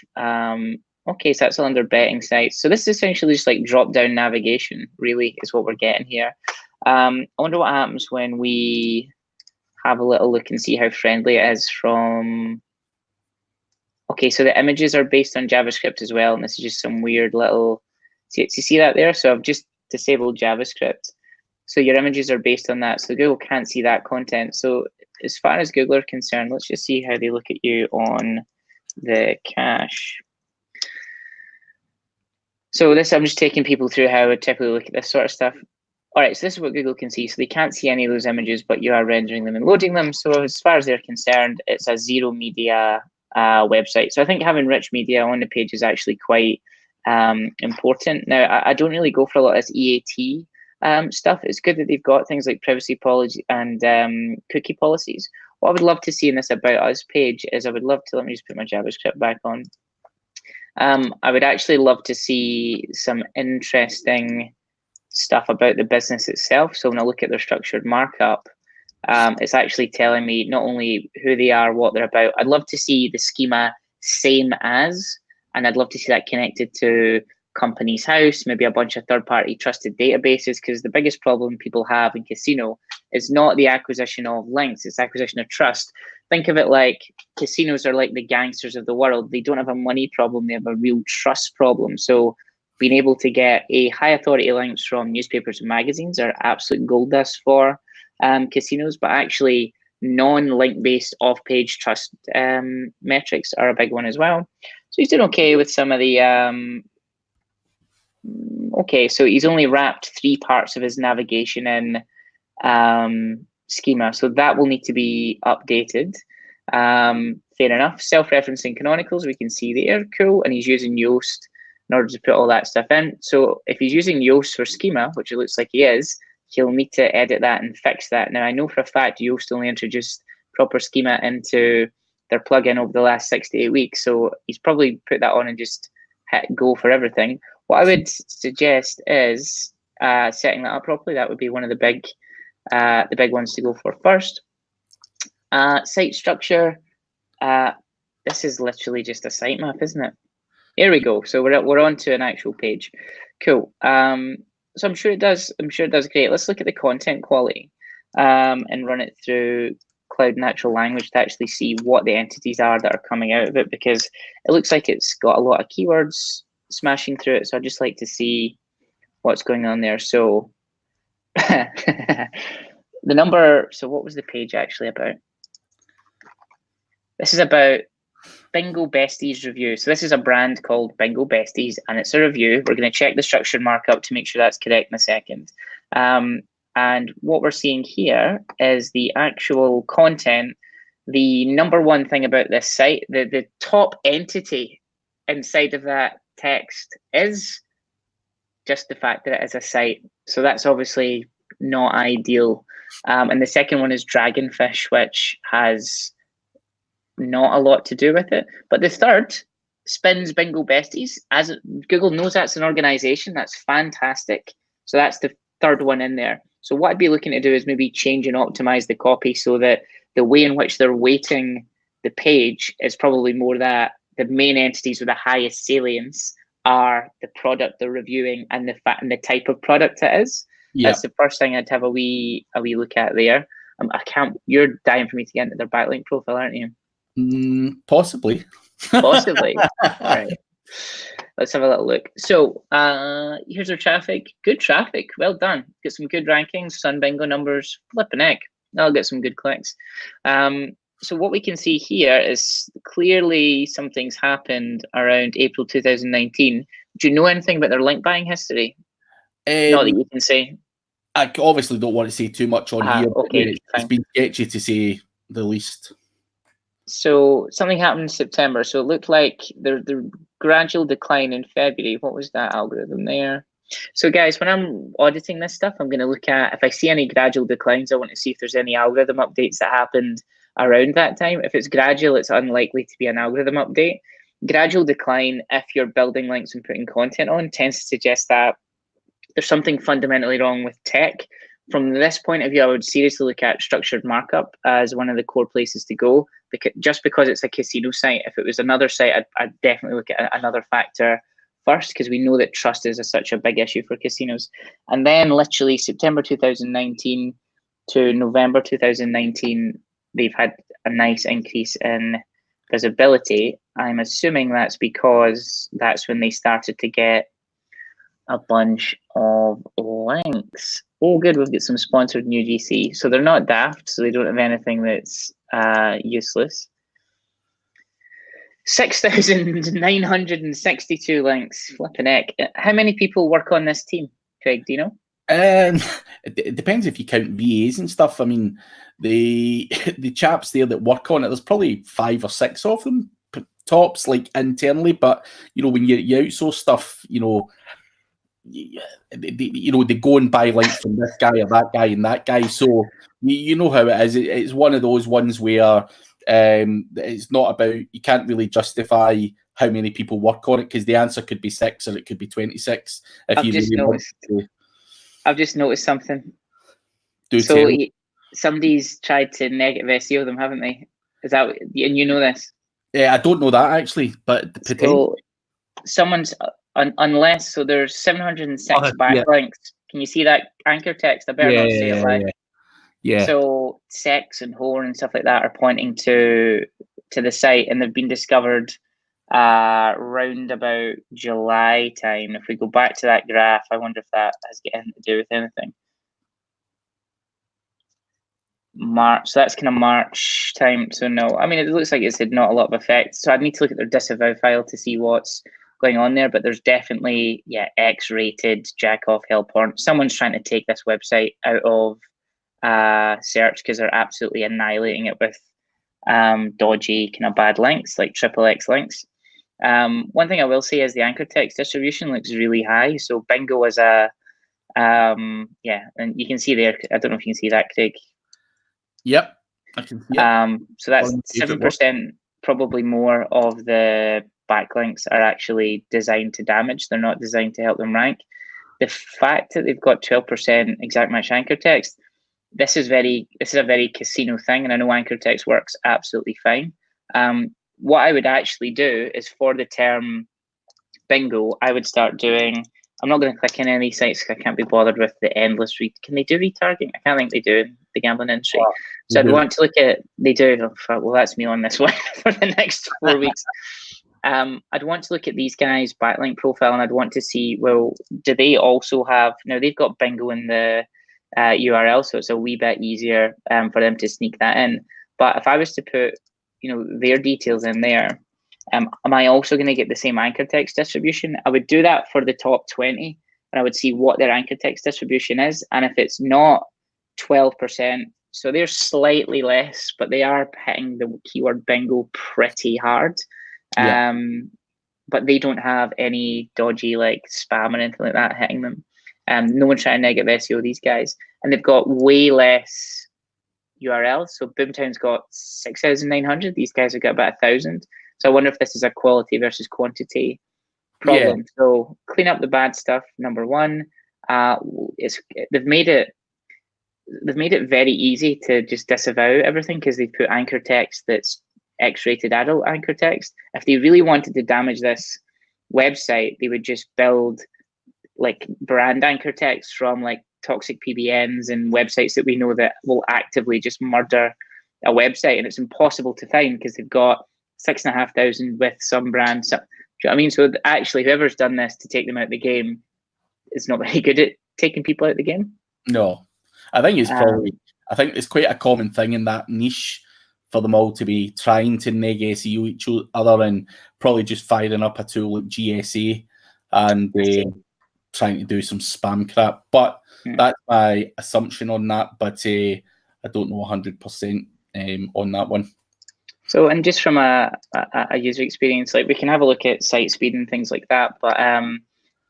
okay, so that's all under betting sites. So this is essentially just like drop-down navigation, really, is what we're getting here. I wonder what happens when we have a little look and see how friendly it is from... Okay, so the images are based on JavaScript as well, and this is just some weird little... See that there? So I've just disabled JavaScript. So your images are based on that, so Google can't see that content. So as far as Google are concerned, let's just see how they look at you on the cache. So this, I'm just taking people through how I would typically look at this sort of stuff. All right, so this is what Google can see. So they can't see any of those images, but you are rendering them and loading them. So as far as they're concerned, it's a zero media website. So I think having rich media on the page is actually quite important. Now, I don't really go for a lot of this EAT stuff. It's good that they've got things like privacy policy and cookie policies. What I would love to see in this About Us page is I would love to, let me just put my JavaScript back on. I would actually love to see some interesting stuff about the business itself. So when I look at their structured markup, it's actually telling me not only who they are, what they're about. I'd love to see the schema same as, and I'd love to see that connected to Company's House, maybe a bunch of third-party trusted databases, because the biggest problem people have in casino is not the acquisition of links, it's acquisition of trust. Think of it like casinos are like the gangsters of the world. They don't have a money problem, they have a real trust problem. So being able to get a high authority links from newspapers and magazines are absolute gold dust for casinos, but actually non-link based off-page trust metrics are a big one as well. So he's doing okay with some of the okay, so he's only wrapped 3 parts of his navigation in schema, so that will need to be updated. Fair enough. Self-referencing canonicals, we can see there, cool, and he's using Yoast in order to put all that stuff in. So if he's using Yoast for schema, which it looks like he is, he'll need to edit that and fix that. Now, I know for a fact Yoast only introduced proper schema into their plugin over the last 6 to 8 weeks, so he's probably put that on and just hit go for everything. What I would suggest is setting that up properly. That would be one of the big ones to go for first. Site structure. This is literally just a sitemap, isn't it? Here we go. So we're on to an actual page. Cool. So I'm sure it does great. Let's look at the content quality and run it through Cloud Natural Language to actually see what the entities are that are coming out of it, because it looks like it's got a lot of keywords smashing through it. So I'd just like to see what's going on there. So the number, so what was the page actually about? This is about Bingo Besties review. So this is a brand called Bingo Besties, and it's a review. We're going to check the structured markup to make sure that's correct in a second. And what we're seeing here is the actual content. The number one thing about this site, the top entity inside of that text is just the fact that it is a site. So that's obviously not ideal. And the second one is Dragonfish, which has not a lot to do with it. But the third spins Bingo Besties. As Google knows that's an organization, that's fantastic. So that's the third one in there. So what I'd be looking to do is maybe change and optimize the copy so that the way in which they're weighting the page is probably more that the main entities with the highest salience are the product they're reviewing and the type of product it is. Yeah. That's the first thing I'd have a wee look at there. You're dying for me to get into their backlink profile, aren't you? Possibly. Possibly. All right. Let's have a little look. So here's our traffic. Good traffic. Well done. Get some good rankings. Sun Bingo numbers. Flipping heck. I'll get some good clicks. So what we can see here is clearly something's happened around April 2019. Do you know anything about their link buying history? Not that you can say. I obviously don't want to say too much on here. Okay, it's been sketchy to say the least. So something happened in September. So it looked like the gradual decline in February. What was that algorithm there? So guys, when I'm auditing this stuff, I'm going to look at, if I see any gradual declines, I want to see if there's any algorithm updates that happened around that time. If it's gradual, it's unlikely to be an algorithm update. Gradual decline, if you're building links and putting content on, tends to suggest that there's something fundamentally wrong with tech. From this point of view, I would seriously look at structured markup as one of the core places to go, just because it's a casino site. If it was another site, I'd definitely look at another factor first, because we know that trust is such a big issue for casinos. And then literally September 2019 to November 2019, they've had a nice increase in visibility. I'm assuming that's because that's when they started to get a bunch of links. Oh, good, we've got some sponsored new GC. So they're not daft, so they don't have anything that's useless. 6,962 links. Flipping heck. How many people work on this team, Craig? Do you know? It depends if you count VAs and stuff. I mean, the chaps there that work on it, there's probably 5 or 6 of them tops, like internally. But you know, when you outsource stuff, you know, they go and buy links from this guy or that guy and that guy. So you know how it is. It's one of those ones where it's not about, you can't really justify how many people work on it, because the answer could be 6 or it could be 26. I've just noticed something. Somebody's tried to negative SEO them, haven't they? Is that, and you know this? Yeah, I don't know that actually, but so someone's unless, so there's 706 backlinks. Yeah. Can you see that anchor text? I better not say it like. Yeah. So sex and whore and stuff like that are pointing to the site, and they've been discovered round about July time. If we go back to that graph, I wonder if that has anything to do with anything. March, so that's kind of March time. So no, I mean, it looks like it's had not a lot of effect. So I'd need to look at their disavow file to see what's going on there, but there's definitely, X-rated, jack-off, hell porn. Someone's trying to take this website out of search because they're absolutely annihilating it with dodgy kind of bad links, like XXX links. One thing I will say is the anchor text distribution looks really high. So Bingo is a, and you can see there, I don't know if you can see that, Craig. Yep, I can see it. So that's 7%, probably more of the backlinks are actually designed to damage. They're not designed to help them rank. The fact that they've got 12% exact match anchor text, this is a very casino thing, and I know anchor text works absolutely fine. What I would actually do is, for the term bingo, I would start doing I'm not going to click in any sites. I can't be bothered with the endless Can they do retargeting? I can't think they do in the gambling industry. So I'd want to look at, they do. Well, that's me on this one for the next 4 weeks. I'd want to look at these guys' backlink profile, and I'd want to see, well, do they also have, now they've got bingo in the URL, so it's a wee bit easier for them to sneak that in. But if I was to put, their details in there, am I also going to get the same anchor text distribution? I would do that for the top 20, and I would see what their anchor text distribution is. And if it's not 12%, so they're slightly less, but they are hitting the keyword bingo pretty hard. Yeah. But they don't have any dodgy like spam or anything like that hitting them. No one's trying to negative SEO these guys, and they've got way less URLs. So Boomtown's got 6,900. These guys have got about 1,000. So I wonder if this is a quality versus quantity problem. Yeah. So clean up the bad stuff. Number one, they've made it very easy to just disavow everything, because they put anchor text that's X-rated adult anchor text. If they really wanted to damage this website, they would just build like brand anchor text from like toxic PBNs and websites that we know that will actively just murder a website, and it's impossible to find because they've got 6,500 with some brands. So, do you know what I mean? So actually, whoever's done this to take them out of the game is not very good at taking people out of the game. No, I think it's probably. I think it's quite a common thing in that niche for them all to be trying to neg SEO each other and probably just firing up a tool like GSA and trying to do some spam crap. But that's my assumption on that. But I don't know 100% on that one. So, and just from a user experience, like we can have a look at site speed and things like that, but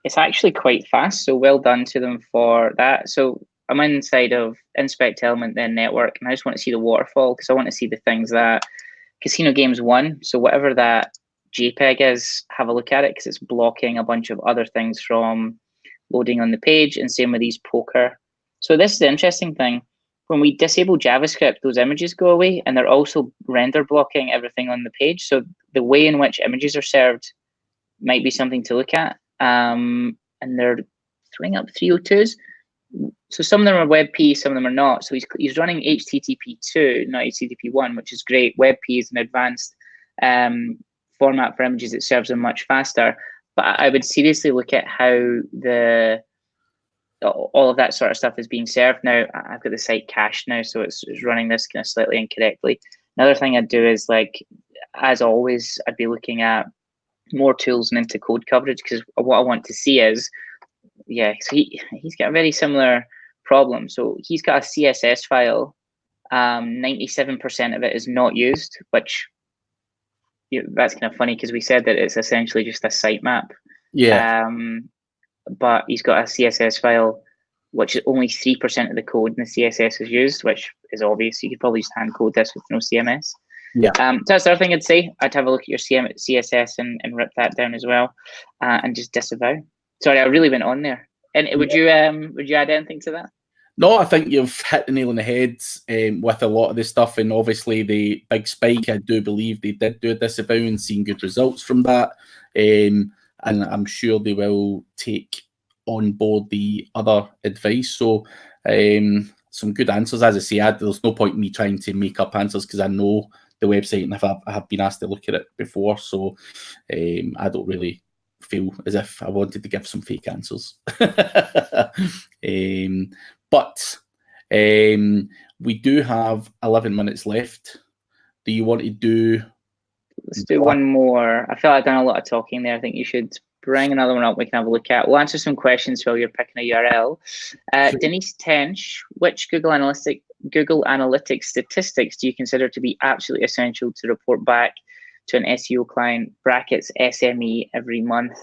it's actually quite fast. So well done to them for that. So I'm inside of inspect element, then network, and I just want to see the waterfall because I want to see the things that Casino Games won. So whatever that JPEG is, have a look at it because it's blocking a bunch of other things from loading on the page, and same with these poker. So this is the interesting thing. When we disable JavaScript, those images go away, and they're also render blocking everything on the page. So the way in which images are served might be something to look at. And they're throwing up 302s. So some of them are WebP, some of them are not. So he's running HTTP2, not HTTP1, which is great. WebP is an advanced format for images that serves them much faster. But I would seriously look at how all of that sort of stuff is being served. Now, I've got the site cached now, so it's running this kind of slightly incorrectly. Another thing I'd do is, like, as always, I'd be looking at more tools and into code coverage, because what I want to see is, so he's got a very similar problem. So he's got a CSS file. 97% of it is not used, which that's kind of funny because we said that it's essentially just a sitemap. Yeah. But he's got a CSS file, which is only 3% of the code in the CSS is used, which is obvious. You could probably just hand code this with no CMS. Yeah. So that's the other thing I'd say. I'd have a look at your CSS and rip that down as well, and just disavow. Sorry, I really went on there. And would you add anything to that? No, I think you've hit the nail on the head with a lot of this stuff, and obviously the big spike. I do believe they did do a disavow and seen good results from that, and I'm sure they will take on board the other advice. So, some good answers. As I say, there's no point in me trying to make up answers because I know the website and I have been asked to look at it before. So, I don't really feel as if I wanted to give some fake answers. But we do have 11 minutes left. Do you want to do? Let's do one more. I feel like I've done a lot of talking there. I think you should bring another one up we can have a look at. We'll answer some questions while you're picking a URL. Sure. Denise Tench, which Google Analytics statistics do you consider to be absolutely essential to report back to an SEO client, brackets SME, every month?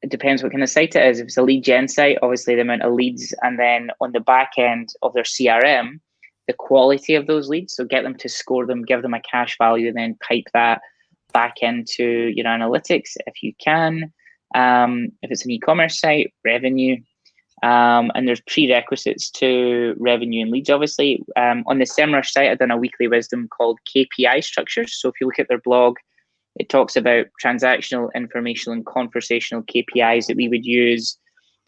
It depends what kind of site it is. If it's a lead gen site, obviously the amount of leads, and then on the back end of their CRM, the quality of those leads. So get them to score them, give them a cash value, and then pipe that back into your analytics if you can. If it's an e-commerce site, revenue. And there's prerequisites to revenue and leads, obviously. On the Semrush site, I've done a weekly wisdom called KPI structures. So if you look at their blog, it talks about transactional, informational, and conversational KPIs that we would use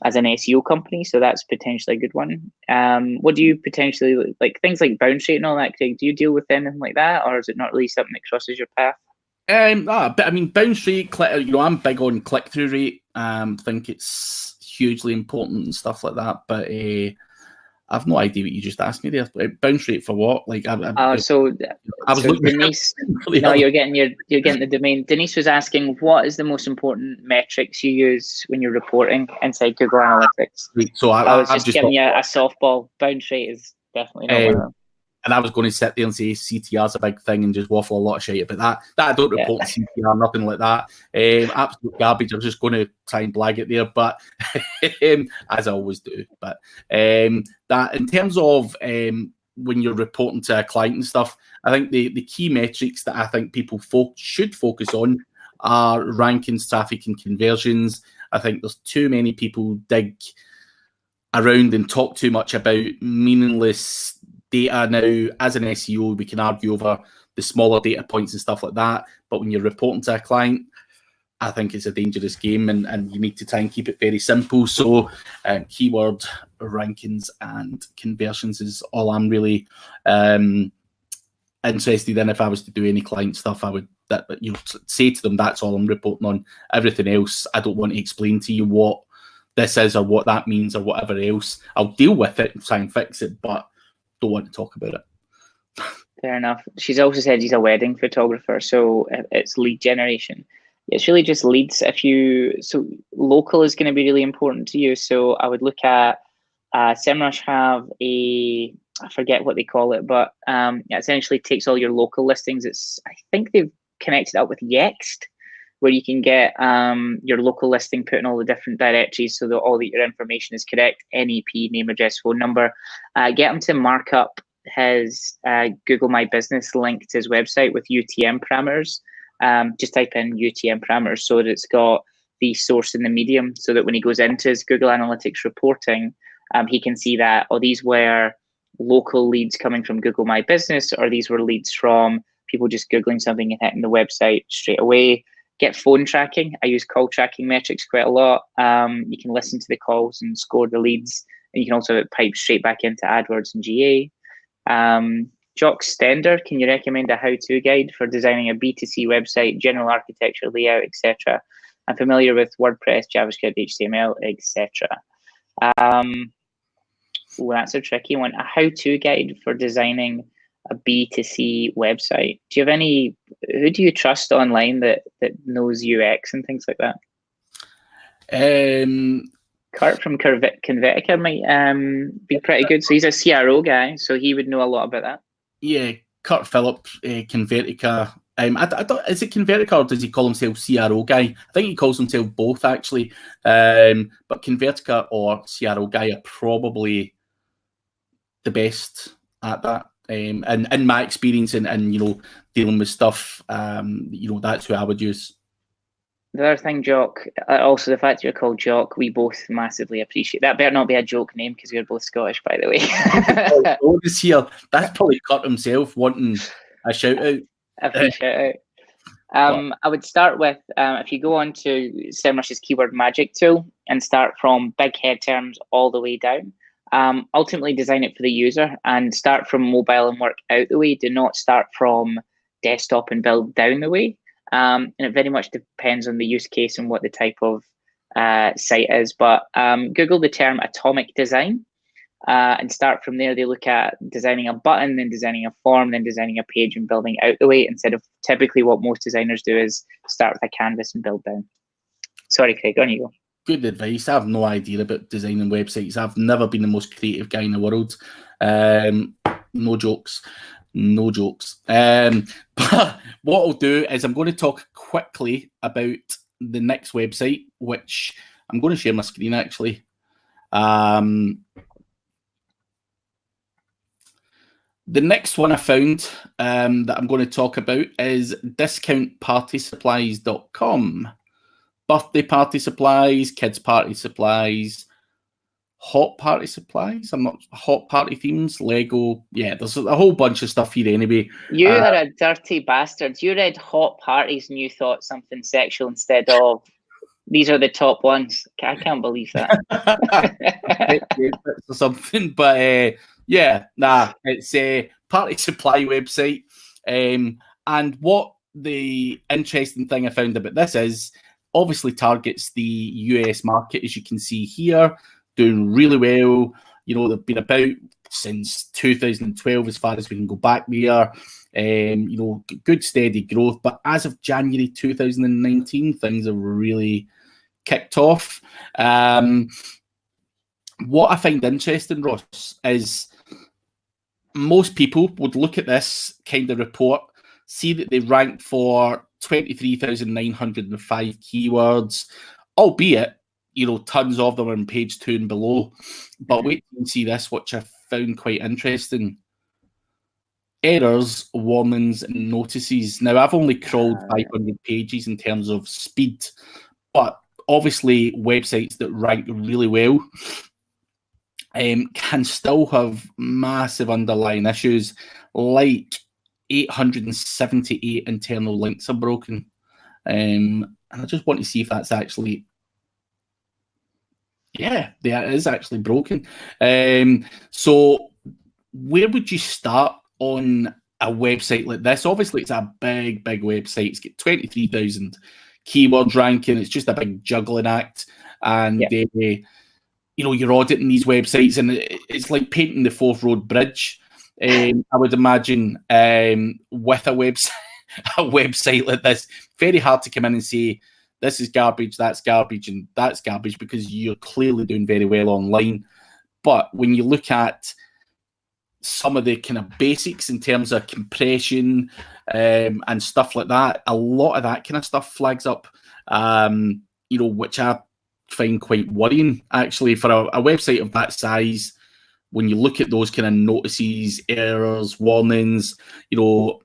as an SEO company. So that's potentially a good one. What do you potentially like, things like bounce rate and all that, Craig? Do you deal with anything like that, or is it not really something that crosses your path? But I mean, bounce rate, I'm big on click-through rate. Think it's hugely important and stuff like that. But I've no idea what you just asked me there. Bounce rate for what? Like, I was looking Denise. No, you're getting the domain. Denise was asking, what is the most important metrics you use when you're reporting inside Google Analytics? So I was just giving you a softball. Bounce rate is definitely not one of them. And I was going to sit there and say CTR is a big thing and just waffle a lot of shit about that. That I don't report CTR, nothing like that. Absolute garbage. I was just going to try and blag it there, but as I always do. But that in terms of when you're reporting to a client and stuff, I think the key metrics that I think people should focus on are rankings, traffic, and conversions. I think there's too many people dig around and talk too much about meaningless data. Now, as an SEO, we can argue over the smaller data points and stuff like that. But when you're reporting to a client, I think it's a dangerous game, and you need to try and keep it very simple. So keyword rankings and conversions is all I'm really interested in. If I was to do any client stuff, I would say to them, that's all I'm reporting on. Everything else, I don't want to explain to you what this is or what that means or whatever else. I'll deal with it and try and fix it, but don't want to talk about it. Fair enough. She's also said he's a wedding photographer, so it's lead generation. It's really just leads. So local is going to be really important to you. So I would look at Semrush have I forget what they call it, but it essentially takes all your local listings. I think they've connected up with Yext, where you can get your local listing put in all the different directories so that all your information is correct, NEP, name, address, phone number. Get them to mark up his Google My Business link to his website with UTM parameters. Just type in UTM parameters so that it's got the source and the medium, so that when he goes into his Google Analytics reporting, he can see that, these were local leads coming from Google My Business, or these were leads from people just Googling something and hitting the website straight away. Get phone tracking. I use call tracking metrics quite a lot. You can listen to the calls and score the leads, and you can also pipe straight back into AdWords and GA. Jock Stender, can you recommend a how-to guide for designing a B2C website, general architecture, layout, etc.? I'm familiar with WordPress, JavaScript, HTML, etc. That's a tricky one. A how-to guide for designing a B2C website. Do you have who do you trust online that knows UX and things like that? Kurt from Convertica might be pretty good. So he's a CRO guy, so he would know a lot about that. Yeah, Kurt Phillips, Convertica. I don't, is it Convertica or does he call himself CRO guy? I think he calls himself both, actually. But Convertica or CRO guy are probably the best at that. And in my experience and dealing with stuff, that's who I would use. The other thing, Jock, also the fact you're called Jock, we both massively appreciate that. Better not be a joke name because we're both Scottish, by the way. Here. That's probably Kurt himself wanting a shout out. A free shout out. I would start with, if you go on to Semrush's Keyword Magic tool and start from big head terms all the way down, ultimately design it for the user and start from mobile and work out the way. Do not start from desktop and build down the way. And it very much depends on the use case and what the type of site is. But Google the term atomic design and start from there. They look at designing a button, then designing a form, then designing a page and building out the way, instead of typically what most designers do is start with a canvas and build down. Sorry, Craig, on you go. Good advice. I have no idea about designing websites. I've never been the most creative guy in the world. No jokes. No jokes. But what I'll do is I'm going to talk quickly about the next website, which I'm going to share my screen, actually. The next one I found that I'm going to talk about is discountpartysupplies.com. Birthday party supplies, kids party supplies, hot party supplies. I'm not hot party themes, Lego. Yeah, there's a whole bunch of stuff here anyway. You are a dirty bastard. You read hot parties and you thought something sexual instead of these are the top ones. I can't believe that. Or something, but yeah, nah, it's a party supply website. And what the interesting thing I found about this is obviously targets the US market, as you can see here, doing really well. You know, they've been about since 2012, as far as we can go back there. You know, good steady growth. But as of January 2019, things have really kicked off. What I find interesting, Ross, is most people would look at this kind of report, see that they rank for 23,905 keywords, albeit, you know, tons of them are on page 2 and below. But wait till you see this, which I found quite interesting. Errors, warnings, and notices. Now, I've only crawled 500 pages in terms of speed, but obviously websites that rank really well can still have massive underlying issues, like 878 internal links are broken. And I just want to see if that's actually, yeah, that is actually broken. So where would you start on a website like this? Obviously, it's a big, big website. It's got 23,000 keywords ranking. It's just a big juggling act. And you know, you're auditing these websites, and it's like painting the Forth Road Bridge. I would imagine with a website like this, very hard to come in and say this is garbage, and that's garbage, because you're clearly doing very well online. But when you look at some of the kind of basics in terms of compression and stuff like that, a lot of that kind of stuff flags up, you know, which I find quite worrying, actually, for a website of that size. When you look at those kind of notices, errors, warnings, you know,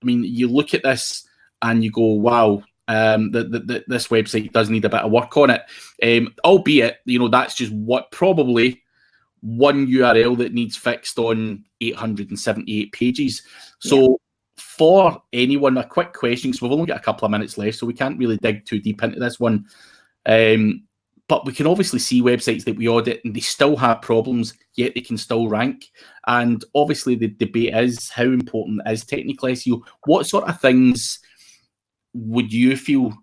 I mean, you look at this and you go, wow, this website does need a bit of work on it. Albeit, you know, that's just what probably one URL that needs fixed on 878 pages. So for anyone, a quick question, because we've only got a couple of minutes left, so we can't really dig too deep into this one. But we can obviously see websites that we audit and they still have problems, yet they can still rank. And obviously the debate is, how important is technical SEO? What sort of things would you feel,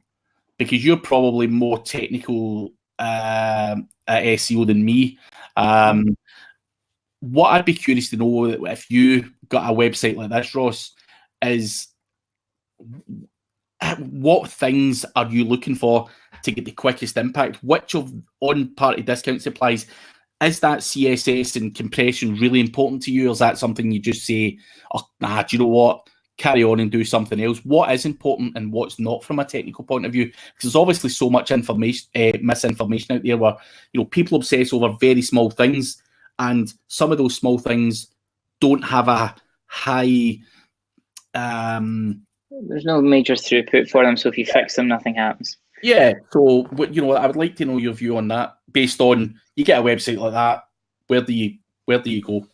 because you're probably more technical at SEO than me, what I'd be curious to know, if you got a website like this, Ross, is what things are you looking for to get the quickest impact? Which of on-party discount supplies, is that CSS and compression really important to you? Or is that something you just say, oh, nah, do you know what? Carry on and do something else. What is important and what's not from a technical point of view? Because there's obviously so much information, misinformation out there, where, you know, people obsess over very small things, and some of those small things don't have a high there's no major throughput for them, so if you fix them, nothing happens. Yeah, so, you know, I would like to know your view on that. Based on, you get a website like that, where do you go?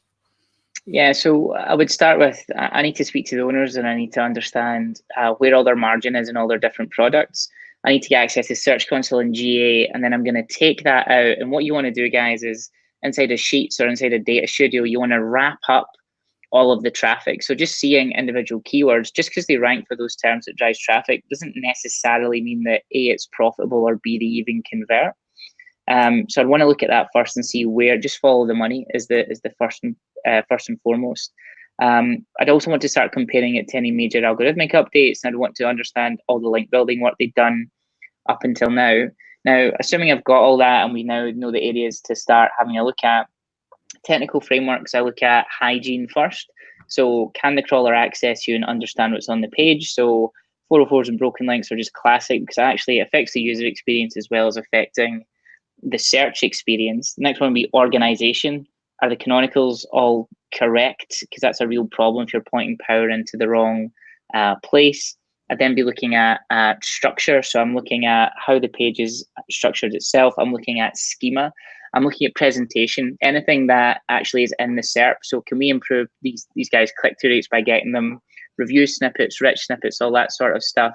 Yeah, so I would start with, I need to speak to the owners, and I need to understand where all their margin is in all their different products. I need to get access to Search Console and GA, and then I'm going to take that out. And what you want to do, guys, is inside of Sheets or inside of Data Studio, you want to wrap up all of the traffic. So just seeing individual keywords, just because they rank for those terms that drives traffic, doesn't necessarily mean that A, it's profitable, or B, they even convert. So I'd want to look at that first and see where, just follow the money is the first and foremost. I'd also want to start comparing it to any major algorithmic updates, and I'd want to understand all the link building work they've done up until now. Now, assuming I've got all that and we now know the areas to start having a look at, technical frameworks, I look at hygiene first. So can the crawler access you and understand what's on the page? So 404s and broken links are just classic, because actually it affects the user experience as well as affecting the search experience. The next one would be organization. Are the canonicals all correct? Because that's a real problem if you're pointing power into the wrong place. I'd then be looking at structure. So I'm looking at how the page is structured itself. I'm looking at schema. I'm looking at presentation, anything that actually is in the SERP. So can we improve these guys' click-through rates by getting them review snippets, rich snippets, all that sort of stuff.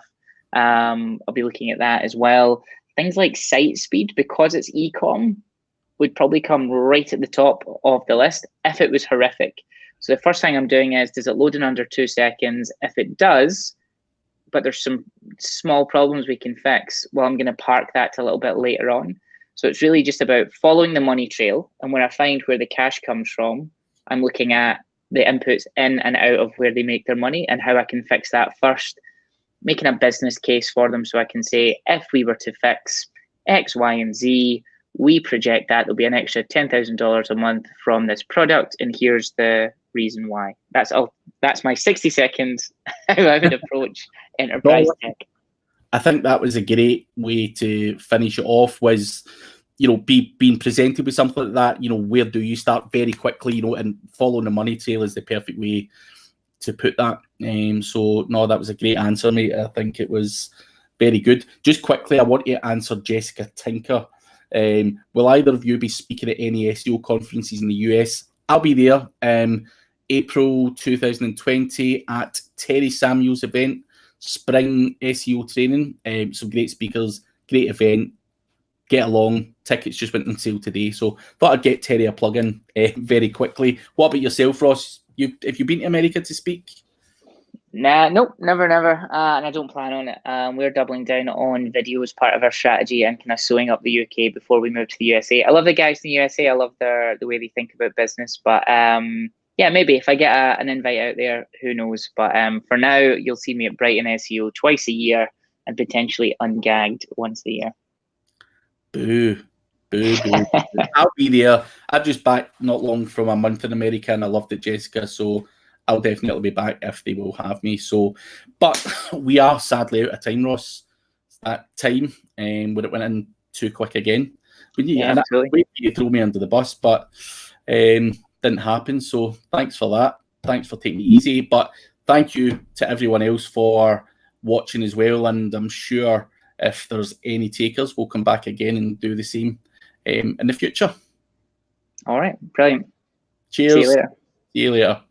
I'll be looking at that as well. Things like site speed, because it's e-com, would probably come right at the top of the list if it was horrific. So the first thing I'm doing is, does it load in under 2 seconds? If it does, but there's some small problems we can fix, well, I'm going to park that to a little bit later on. So it's really just about following the money trail. And when I find where the cash comes from, I'm looking at the inputs in and out of where they make their money and how I can fix that first, making a business case for them. So I can say, if we were to fix X, Y, and Z, we project that there'll be an extra $10,000 a month from this product. And here's the reason why. That's all. That's my 60 seconds how I would approach enterprise tech. I think that was a great way to finish it off, was, you know, being presented with something like that. You know, where do you start very quickly, you know, and following the money trail is the perfect way to put that. So no, that was a great answer, mate. I think it was very good. Just quickly, I want to answer Jessica Tinker. Will either of you be speaking at any SEO conferences in the US? I'll be there. April 2020 at Terry Samuel's event, Spring SEO Training. Some great speakers, great event. Get along. Tickets just went on sale today, so thought I'd get Terry a plug in very quickly. What about yourself, Ross? Have you been to America to speak? Nah, nope, never, and I don't plan on it. We're doubling down on video as part of our strategy and kind of sewing up the UK before we move to the USA. I love the guys in the USA. I love the way they think about business, but yeah, maybe if I get an invite out there, who knows? But for now, you'll see me at Brighton SEO twice a year and potentially ungagged once a year. Boo. I'll be there. I'm just back not long from a month in America, and I loved it, Jessica. So I'll definitely be back if they will have me. So, but we are sadly out of time, Ross. It's that time when it went in too quick again. Yeah, absolutely. You threw me under the bus, but didn't happen. So thanks for that. Thanks for taking it easy. But thank you to everyone else for watching as well. And I'm sure if there's any takers, we'll come back again and do the same in the future. All right. Brilliant. Cheers. See you later. See you later.